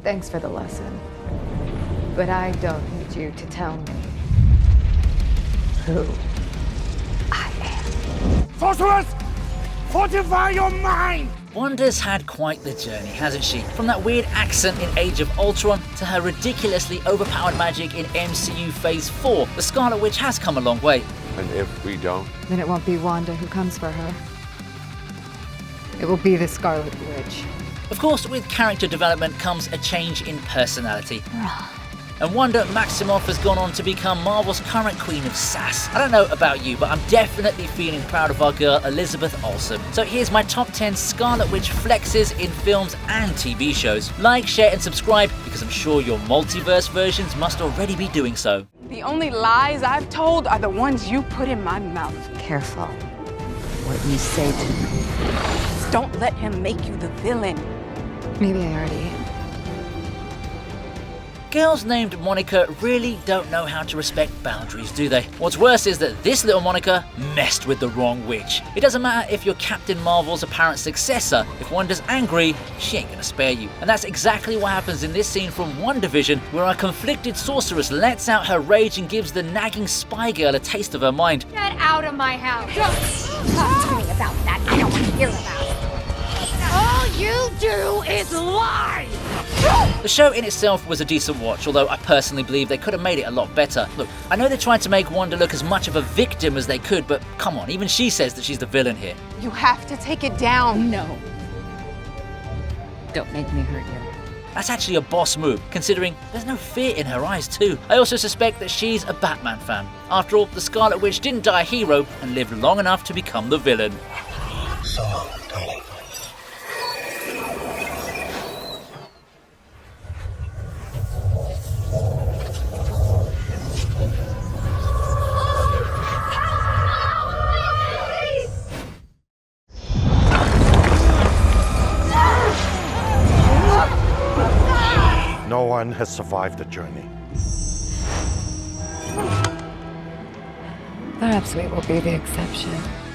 Thanks for the lesson. But I don't need you to tell me who I am. Sorceress! Fortify your mind! Wanda's had quite the journey, hasn't she? From that weird accent in Age of Ultron to her ridiculously overpowered magic in MCU Phase 4, the Scarlet Witch has come a long way. And if we don't? Then it won't be Wanda who comes for her. It will be the Scarlet Witch. Of course, with character development comes a change in personality. And Wanda Maximoff has gone on to become Marvel's current queen of sass. I don't know about you, but I'm definitely feeling proud of our girl Elizabeth Olsen. So here's my top 10 Scarlet Witch flexes in films and TV shows. Like, share and subscribe, because I'm sure your multiverse versions must already be doing so. The only lies I've told are the ones you put in my mouth. Careful what you say to me. Don't let him make you the villain. Maybe I already am. Girls named Monica really don't know how to respect boundaries, do they? What's worse is that this little Monica messed with the wrong witch. It doesn't matter if you're Captain Marvel's apparent successor, if Wanda's angry, she ain't gonna spare you. And that's exactly what happens in this scene from WandaVision, where our conflicted sorceress lets out her rage and gives the nagging spy girl a taste of her mind. Get out of my house! Don't talk to me about that. I don't want to hear about it. All you do is lie! The show in itself was a decent watch, although I personally believe they could have made it a lot better. Look, I know they tried to make Wanda look as much of a victim as they could, but come on, even she says that she's the villain here. You have to take it down. No. Don't make me hurt you. That's actually a boss move, considering there's no fear in her eyes too. I also suspect that she's a Batman fan. After all, the Scarlet Witch didn't die a hero and lived long enough to become the villain. So long, darling. No one has survived the journey. Perhaps we will be the exception.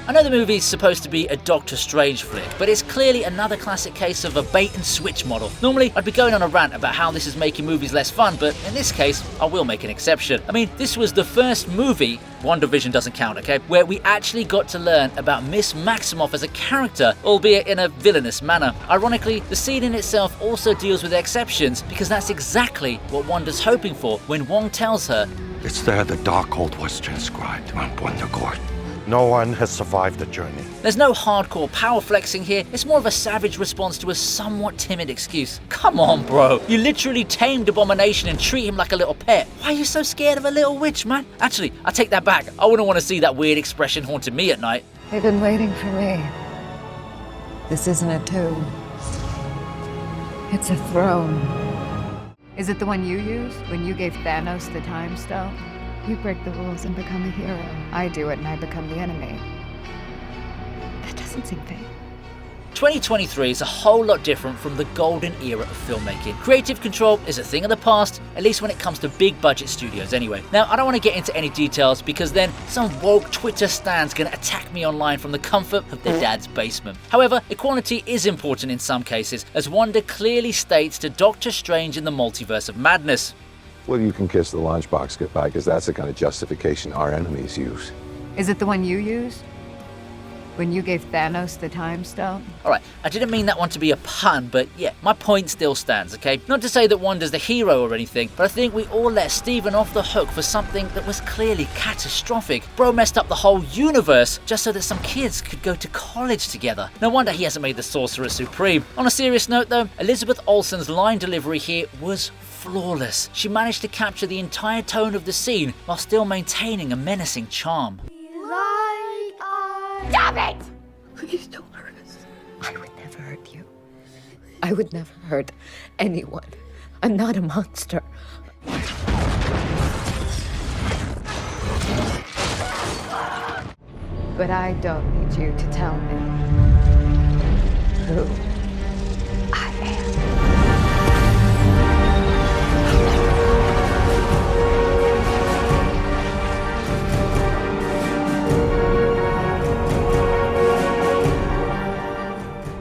I know the movie's supposed to be a Doctor Strange flick, but it's clearly another classic case of a bait and switch model. Normally, I'd be going on a rant about how this is making movies less fun, but in this case, I will make an exception. I mean, this was the first movie, WandaVision doesn't count, okay, where we actually got to learn about Miss Maximoff as a character, albeit in a villainous manner. Ironically, the scene in itself also deals with exceptions, because that's exactly what Wanda's hoping for when Wong tells her, It's there the Darkhold was transcribed on Wondergord. No one has survived the journey. there's no hardcore power flexing here, it's more of a savage response to a somewhat timid excuse. Come on, bro. You literally tamed Abomination and treat him like a little pet. Why are you so scared of a little witch, man? Actually, I take that back. I wouldn't want to see that weird expression haunting me at night. They've been waiting for me. This isn't a tomb. It's a throne. Is it the one you used when you gave Thanos the Time Stone? You break the rules and become a hero. I do it and I become the enemy. That doesn't seem fair. 2023 is a whole lot different from the golden era of filmmaking. Creative control is a thing of the past, at least when it comes to big budget studios anyway. Now, I don't want to get into any details because then some woke Twitter stand's gonna attack me online from the comfort of their dad's basement. However, equality is important in some cases, as Wanda clearly states to Doctor Strange in the Multiverse of Madness. Well, you can kiss the lunchbox goodbye, because that's the kind of justification our enemies use. Is it the one you used when you gave Thanos the Time Stone? Alright, I didn't mean that one to be a pun, but yeah, my point still stands, okay? Not to say that Wanda's the hero or anything, but I think we all let Steven off the hook for something that was clearly catastrophic. Bro messed up the whole universe just so that some kids could go to college together. No wonder he hasn't made the Sorcerer Supreme. On a serious note though, Elizabeth Olsen's line delivery here was flawless. She managed to capture the entire tone of the scene while still maintaining a menacing charm. Stop it! Please don't hurt us. I would never hurt you. I would never hurt anyone. I'm not a monster. But I don't need you to tell me who I am.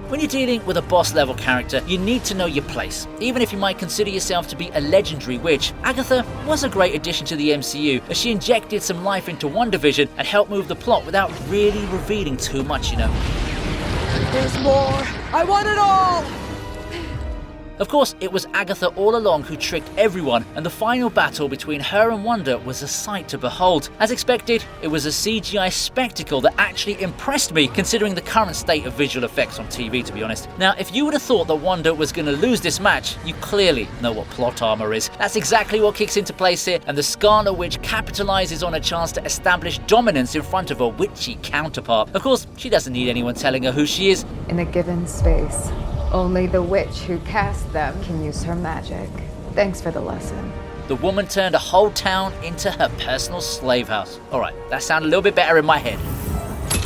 When you dealing with a boss-level character, you need to know your place. Even if you might consider yourself to be a legendary witch, Agatha was a great addition to the MCU as she injected some life into WandaVision and helped move the plot without really revealing too much, you know. There's more. I want it all. Of course, it was Agatha all along who tricked everyone, and the final battle between her and Wanda was a sight to behold. As expected, it was a CGI spectacle that actually impressed me, considering the current state of visual effects on TV, to be honest. Now, if you would have thought that Wanda was going to lose this match, you clearly know what plot armor is. That's exactly what kicks into place here, and the Scarlet Witch capitalizes on a chance to establish dominance in front of her witchy counterpart. Of course, she doesn't need anyone telling her who she is. In a given space, only the witch who cast them can use her magic. Thanks for the lesson. The woman turned a whole town into her personal slave house. Alright, that sounded a little bit better in my head.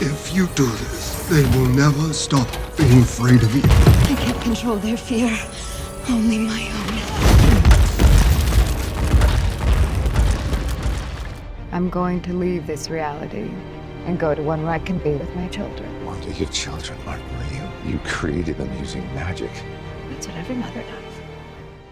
If you do this, they will never stop being afraid of you. I can't control their fear, only my own. I'm going to leave this reality and go to one where I can be with my children. Wanda, your children aren't real. You created them using magic. That's what every mother does.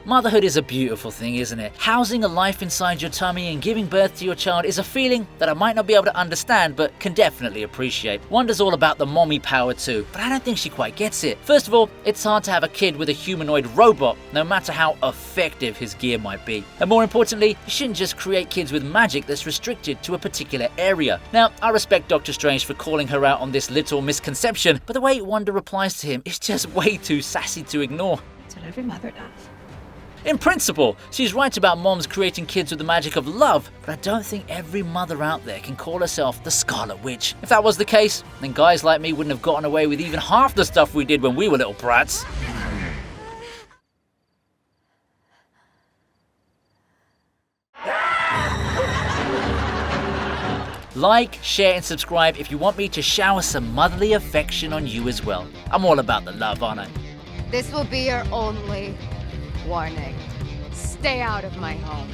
Motherhood is a beautiful thing, isn't it? Housing a life inside your tummy and giving birth to your child is a feeling that I might not be able to understand, but can definitely appreciate. Wanda's all about the mommy power too, but I don't think she quite gets it. First of all, it's hard to have a kid with a humanoid robot, no matter how effective his gear might be. And more importantly, you shouldn't just create kids with magic that's restricted to a particular area. Now, I respect Doctor Strange for calling her out on this little misconception, but the way Wanda replies to him is just way too sassy to ignore. That's what every mother does. In principle, she's right about moms creating kids with the magic of love, but I don't think every mother out there can call herself the Scarlet Witch. If that was the case, then guys like me wouldn't have gotten away with even half the stuff we did when we were little brats. Like, share and subscribe if you want me to shower some motherly affection on you as well. I'm all about the love, aren't I? This will be your only warning. Stay out of my home.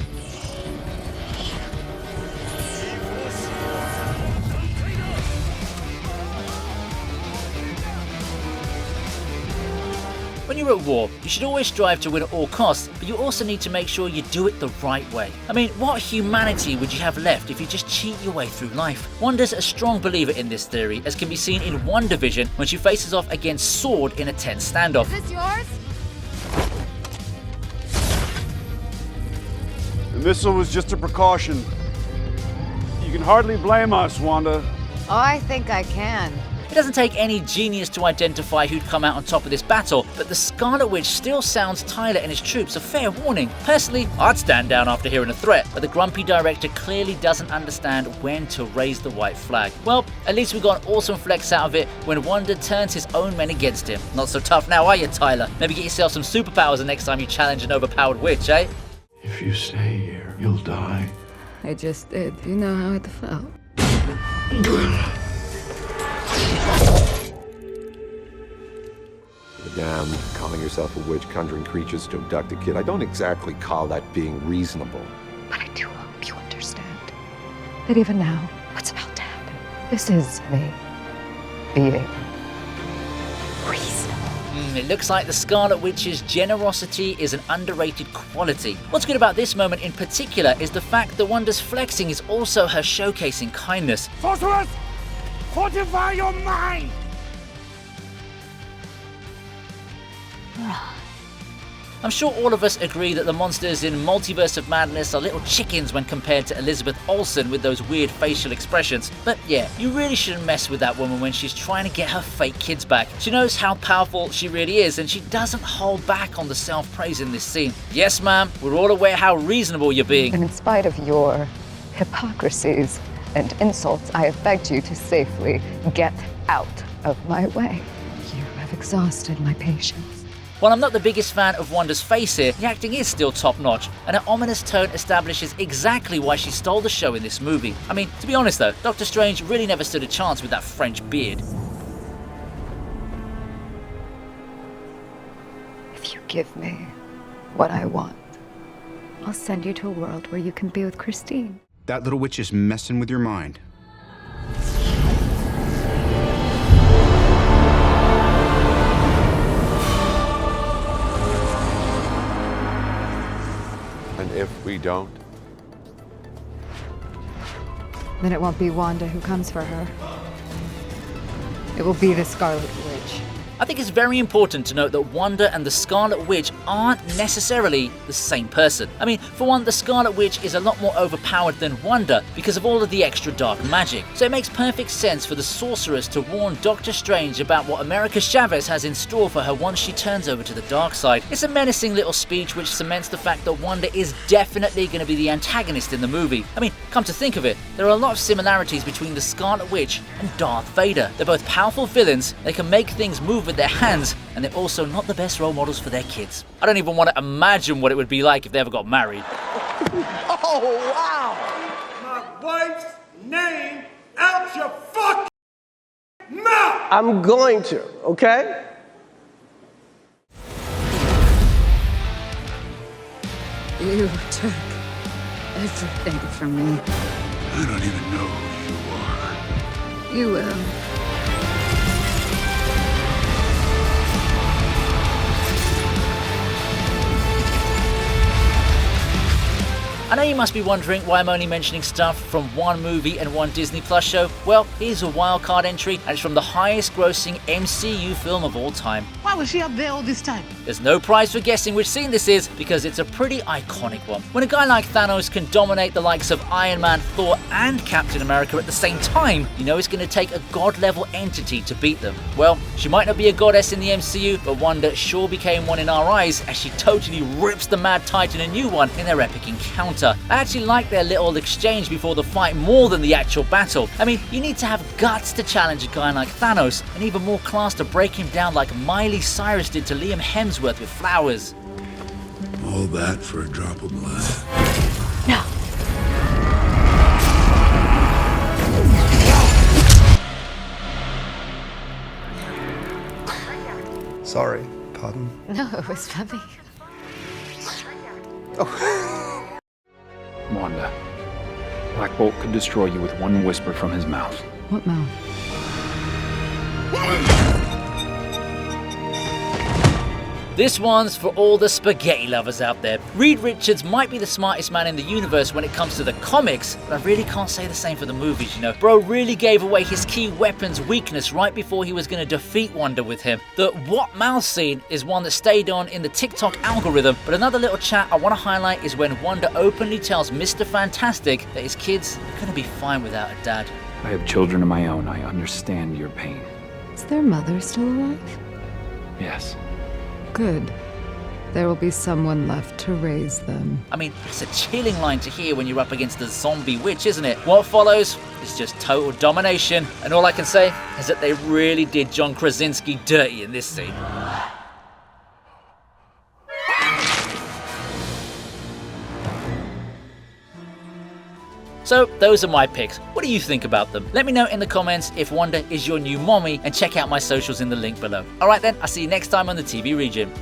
When you're at war, you should always strive to win at all costs, but you also need to make sure you do it the right way. I mean, what humanity would you have left if you just cheat your way through life? Wanda's a strong believer in this theory, as can be seen in WandaVision when she faces off against Sword in a tense standoff. Is this yours? The missile was just a precaution. You can hardly blame us, Wanda. Oh, I think I can. It doesn't take any genius to identify who'd come out on top of this battle, but the Scarlet Witch still sounds Tyler and his troops a fair warning. Personally, I'd stand down after hearing a threat, but the grumpy director clearly doesn't understand when to raise the white flag. Well, at least we got an awesome flex out of it when Wanda turns his own men against him. Not so tough now, are you, Tyler? Maybe get yourself some superpowers the next time you challenge an overpowered witch, eh? If you stay here, you'll die. I just did. You know how it felt. Madame, calling yourself a witch, conjuring creatures to abduct a kid, I don't exactly call that being reasonable. But I do hope you understand that even now, what's about to happen, this is me being reasonable. It looks like the Scarlet Witch's generosity is an underrated quality. What's good about this moment in particular is the fact that Wanda's flexing is also her showcasing kindness. Sorceress! Fortify your mind! I'm sure all of us agree that the monsters in Multiverse of Madness are little chickens when compared to Elizabeth Olsen with those weird facial expressions. But yeah, you really shouldn't mess with that woman when she's trying to get her fake kids back. She knows how powerful she really is, and she doesn't hold back on the self-praise in this scene. Yes, ma'am, we're all aware how reasonable you're being. And in spite of your hypocrisies and insults, I have begged you to safely get out of my way. You have exhausted my patience. While I'm not the biggest fan of Wanda's face here, the acting is still top-notch, and her ominous tone establishes exactly why she stole the show in this movie. I mean, to be honest though, Doctor Strange really never stood a chance with that French beard. If you give me what I want, I'll send you to a world where you can be with Christine. That little witch is messing with your mind. And if we don't? Then it won't be Wanda who comes for her. It will be the Scarlet Witch. I think it's very important to note that Wanda and the Scarlet Witch aren't necessarily the same person. I mean, for one, the Scarlet Witch is a lot more overpowered than Wanda because of all of the extra dark magic. So it makes perfect sense for the Sorceress to warn Doctor Strange about what America Chavez has in store for her once she turns over to the dark side. It's a menacing little speech which cements the fact that Wanda is definitely going to be the antagonist in the movie. I mean, come to think of it, there are a lot of similarities between the Scarlet Witch and Darth Vader. They're both powerful villains, they can make things move with their hands, and they're also not the best role models for their kids. I don't even want to imagine what it would be like if they ever got married. Oh, wow! My wife's name out your fucking mouth! I'm going to, okay? You took everything from me. I don't even know who you are. You will. I know you must be wondering why I'm only mentioning stuff from one movie and one Disney Plus show. Well, here's a wildcard entry, and it's from the highest grossing MCU film of all time. Why was she up there all this time? There's no prize for guessing which scene this is because it's a pretty iconic one. When a guy like Thanos can dominate the likes of Iron Man, Thor, and Captain America at the same time, you know it's going to take a god-level entity to beat them. Well, she might not be a goddess in the MCU, but Wanda sure became one in our eyes as she totally rips the Mad Titan a new one in their epic encounter. I actually like their little exchange before the fight more than the actual battle. I mean, you need to have guts to challenge a guy like Thanos, and even more class to break him down like Miley Cyrus did to Liam Hemsworth with flowers. All that for a drop of blood. No. Sorry, pardon? No, it was funny. Wanda, Black Bolt could destroy you with one whisper from his mouth. What mouth? This one's for all the spaghetti lovers out there. Reed Richards might be the smartest man in the universe when it comes to the comics, but I really can't say the same for the movies, you know. Bro really gave away his key weapon's weakness right before he was going to defeat Wanda with him. The what mouth scene is one that stayed on in the TikTok algorithm, but another little chat I want to highlight is when Wanda openly tells Mr. Fantastic that his kids are going to be fine without a dad. I have children of my own. I understand your pain. Is their mother still alive? Yes. Good. There will be someone left to raise them. I mean, it's a chilling line to hear when you're up against a zombie witch, isn't it? What follows is just total domination, and all I can say is that they really did John Krasinski dirty in this scene. So those are my picks. What do you think about them? Let me know in the comments if Wanda is your new mommy, and check out my socials in the link below. Alright then, I'll see you next time on the TV Region.